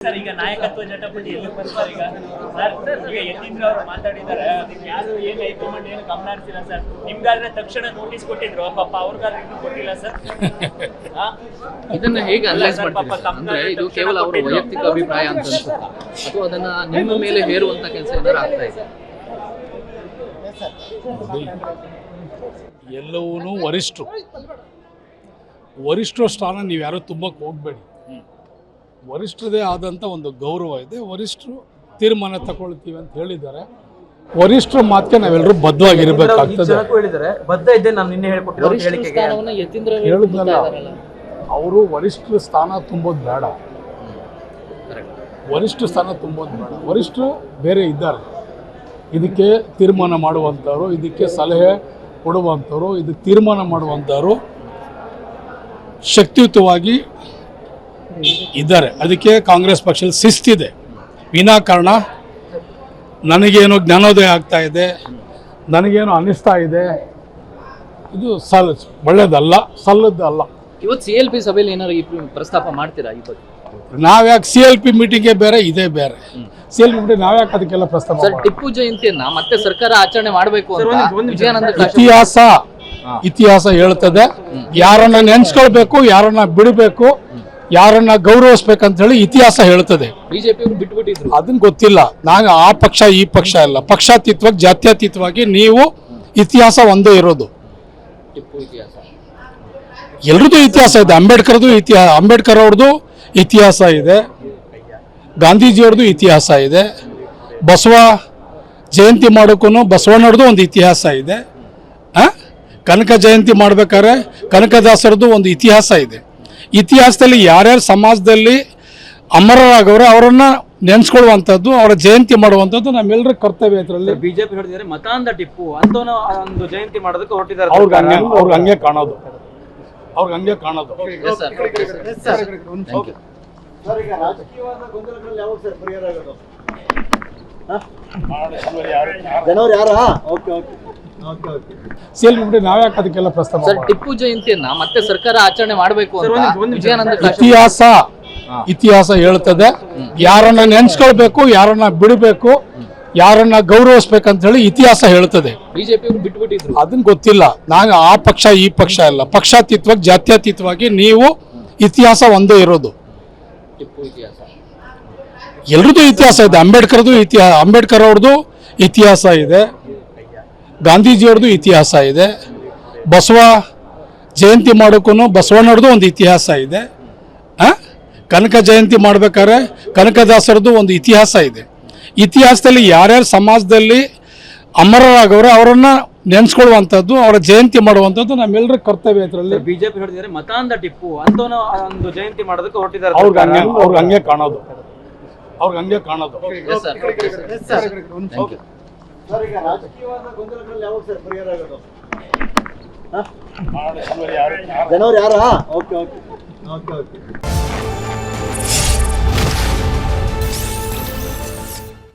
Sir ಈಗ ನಾಯಕತ್ವ ಜಟಾಪಟಿ ಎಲ್ಲಿ ಬರ್ತಾರೆ ಈಗ ಸರ್ ಈಗ ಯತೀಂದ್ರ ಅವರು ಮಾತಾಡಿದ್ದಾರೆ ಅದಕ್ಕೆ ಯಾರು ಏನು ಹೈಕಮಾಂಡ್ ಏನು ಗಮನ ಹರಿಸಿಲ್ಲ ಸರ್ ನಿಮ್ಗಾದ್ರೆ ತಕ್ಷಣ ನೋಟಿಸ್ ಕೊಟ್ಟಿದ್ರು ಪಾಪ ಅವ್ರಿಗಾದ್ರೆ ಇನ್ನೂ ಕೊಟ್ಟಿಲ್ಲ ಸರ್ ಇದನ್ನ ಹೇಗೆ ಅನಲೈಸ್ ಮಾಡ್ತೀರಿ ಅಂದ್ರೆ ಇದು ಕೇವಲ ಅವರ ವೈಯಕ್ತಿಕ ಅಭಿಪ್ರಾಯ ಅಂತ ಅನ್ಸುತ್ತಾ ಅಥವಾ ಅದನ್ನ ನಿಮ್ಮ ಮೇಲೆ ಹೇರುವಂತ ಕೆಲಸ ಏನಾದ್ರು ಆಗ್ತಾ ಇದೆ? ಎಲ್ಲವೂ ವರಿಷ್ಠರ ಸ್ಥಾನ ನೀವು ಯಾರು ತುಂಬಕ್ಕೆ ಹೋಗಬೇಡಿ. ವರಿಷ್ಠರದೇ ಆದಂಥ ಒಂದು ಗೌರವ ಇದೆ. ವರಿಷ್ಠರು ತೀರ್ಮಾನ ತಗೊಳ್ತೀವಿ ಅಂತ ಹೇಳಿದ್ದಾರೆ. ವರಿಷ್ಠರ ಮಾತಿಗೆ ನಾವೆಲ್ಲರೂ ಬದ್ಧವಾಗಿರಬೇಕಾಗ್ತದೆ. ಹೇಳಿದ್ನಲ್ಲ, ಅವರು ವರಿಷ್ಠರ ಸ್ಥಾನ ತುಂಬೋದು ಬೇಡ, ವರಿಷ್ಠರು ಬೇರೆ ಇದ್ದಾರೆ. ಇದಕ್ಕೆ ತೀರ್ಮಾನ ಮಾಡುವಂಥವ್ರು, ಇದಕ್ಕೆ ಸಲಹೆ ಕೊಡುವಂಥವ್ರು, ಇದಕ್ಕೆ ತೀರ್ಮಾನ ಮಾಡುವಂಥವ್ರು ಶಕ್ತಿಯುತವಾಗಿ ಇದ್ದಾರೆ. ಅದಕ್ಕೆ ಕಾಂಗ್ರೆಸ್ ಪಕ್ಷದಲ್ಲಿ ಶಿಸ್ತಿದೆ. ವಿನಾಕಾರಣ ನನಗೇನೋ ಜ್ಞಾನೋದಯ ಆಗ್ತಾ ಇದೆ, ನನಗೇನೋ ಅನ್ನಿಸ್ತಾ ಇದೆ, ಇದು ಒಳ್ಳೇದಲ್ಲ, ಸಲ್ಲದಲ್ಲ. ಇವತ್ತು CLP ಸಭೆಯಲ್ಲಿ ಏನಾದ್ರು ಈ ಪ್ರಸ್ತಾಪ ಮಾಡ್ತೀರಾ ಈ ಬಗ್ಗೆ? ನಾವ್ಯಾಕೆ CLP ಮೀಟಿಂಗೇ ಬೇರೆ, ಇದೇ ಬೇರೆ. CLP ಮೀಟಿಂಗ್ ನಾವ್ಯಾಕೆ ಅದಕ್ಕೆಲ್ಲ ಪ್ರಸ್ತಾಪ? ಸರ್, ಟಿಪ್ಪು ಜಯಂತಿಯನ್ನ ಮತ್ತೆ ಸರ್ಕಾರ ಆಚರಣೆ ಮಾಡಬೇಕು ಅಂತ ಇತಿಹಾಸ ಹೇಳ್ತದೆ. ಯಾರನ್ನ ನೆನ್ಸ್ಕೊಳ್ಬೇಕು, ಯಾರನ್ನ ಬಿಡಬೇಕು, ಯಾರನ್ನ ಗೌರವಿಸ್ಬೇಕಂತ ಹೇಳಿ ಇತಿಹಾಸ ಹೇಳ್ತದೆ. ಬಿಜೆಪಿ ಬಿಟ್ಬಿಟ್ಟಿದ್ರು, ಅದನ್ನ ಗೊತ್ತಿಲ್ಲ. ನಾನು ಆ ಪಕ್ಷ ಈ ಪಕ್ಷ ಎಲ್ಲ, ಪಕ್ಷಾತೀತವಾಗಿ ಜಾತ್ಯತೀತವಾಗಿ ನೀವು ಇತಿಹಾಸ ಒಂದೇ ಇರೋದು. ಟಿಪ್ಪು ಇತಿಹಾಸ ಎಲ್ರದ್ದು ಇತಿಹಾಸ ಇದೆ. ಅಂಬೇಡ್ಕರ್ ಅವ್ರದ್ದು ಇತಿಹಾಸ ಇದೆ, ಗಾಂಧೀಜಿಯವ್ರದ್ದು ಇತಿಹಾಸ ಇದೆ, ಬಸವ ಜಯಂತಿ ಮಾಡೋಕ್ಕೂ ಬಸವಣ್ಣವ್ರದ್ದು ಒಂದು ಇತಿಹಾಸ ಇದೆ. ಕನಕ ಜಯಂತಿ ಮಾಡ್ಬೇಕಾದ್ರೆ ಕನಕದಾಸರದ್ದು ಒಂದು ಇತಿಹಾಸ ಇದೆ. ಇತಿಹಾಸದಲ್ಲಿ ಯಾರ್ಯಾರು ಸಮಾಜದಲ್ಲಿ ಅಮರರಾಗವ್ರೆ ಅವರನ್ನ ನೆನ್ಸ್ಕೊಳ್ಳುವಂಥದ್ದು, ಅವರ ಜಯಂತಿ ಮಾಡುವಂಥದ್ದು ನಮ್ಮೆಲ್ಲರ ಕರ್ತವ್ಯ. ಇದರಲ್ಲಿ ಬಿಜೆಪಿ ಹೇಳಿದ್ರೆ ಮತಾಂಧ ಟಿಪ್ಪು ಅಂತ ಒಂದು ಜಯಂತಿ ಮಾಡೋದಕ್ಕೆ ಹೊರಟಿದ್ದಾರೆ. ಅವ್ರಿಗೆ ಹಂಗೆ ಕಾಣೋದು. ನಾವ್ಯಾಕೆ ಅದಕ್ಕೆಲ್ಲ ಪ್ರಸ್ತಾಪ? ಸರ್, ಟಿಪ್ಪು ಜಯಂತಿಯನ್ನ ಮತ್ತೆ ಸರ್ಕಾರ ಆಚರಣೆ ಮಾಡಬೇಕು ಅಂತ ಇತಿಹಾಸ ಹೇಳ್ತದೆ. ಯಾರನ್ನ ನೆನ್ಸ್ಕೊಳ್ಬೇಕು, ಯಾರನ್ನ ಬಿಡಬೇಕು, ಯಾರನ್ನ ಗೌರವಿಸ್ಬೇಕಂತ ಹೇಳಿ ಇತಿಹಾಸ ಹೇಳ್ತದೆ. ಬಿಜೆಪಿ ಬಿಟ್ಬಿಟ್ಟಿದ್ರು, ಅದನ್ನ ಗೊತ್ತಿಲ್ಲ. ನಾನು ಆ ಪಕ್ಷ ಈ ಪಕ್ಷ ಎಲ್ಲ, ಪಕ್ಷಾತೀತವಾಗಿ ಜಾತ್ಯತೀತವಾಗಿ ನೀವು ಇತಿಹಾಸ ಒಂದೇ ಇರೋದು. ಟಿಪ್ಪು ಇತಿಹಾಸ ಎಲ್ರದ್ದು ಇತಿಹಾಸ ಇದೆ. ಅಂಬೇಡ್ಕರ್ ಅವ್ರದ್ದು ಇತಿಹಾಸ ಇದೆ, ಗಾಂಧೀಜಿಯವ್ರದ್ದು ಇತಿಹಾಸ ಇದೆ, ಬಸವ ಜಯಂತಿ ಮಾಡೋಕ್ಕೂ ಬಸವಣ್ಣವ್ರದ್ದು ಒಂದು ಇತಿಹಾಸ ಇದೆ. ಕನಕ ಜಯಂತಿ ಮಾಡ್ಬೇಕಾದ್ರೆ ಕನಕದಾಸರದ್ದು ಒಂದು ಇತಿಹಾಸ ಇದೆ. ಇತಿಹಾಸದಲ್ಲಿ ಯಾರ್ಯಾರು ಸಮಾಜದಲ್ಲಿ ಅಮರರಾಗವ್ರೆ ಅವರನ್ನ ನೆನ್ಸ್ಕೊಳ್ಳುವಂಥದ್ದು, ಅವರ ಜಯಂತಿ ಮಾಡುವಂಥದ್ದು ನಮ್ಮೆಲ್ಲರ ಕರ್ತವ್ಯ. ಇದರಲ್ಲಿ ಬಿಜೆಪಿ ಹೇಳಿದ್ರೆ ಮತಾಂಧ ಟಿಪ್ಪು ಅಂತ ಒಂದು ಜಯಂತಿ ಮಾಡೋದಕ್ಕೆ ಹೊರಟಿದ್ದಾರೆ. ಅವ್ರಿಗೆ ಹಂಗೆ ಕಾಣೋದು. ಜನವರಿ 6.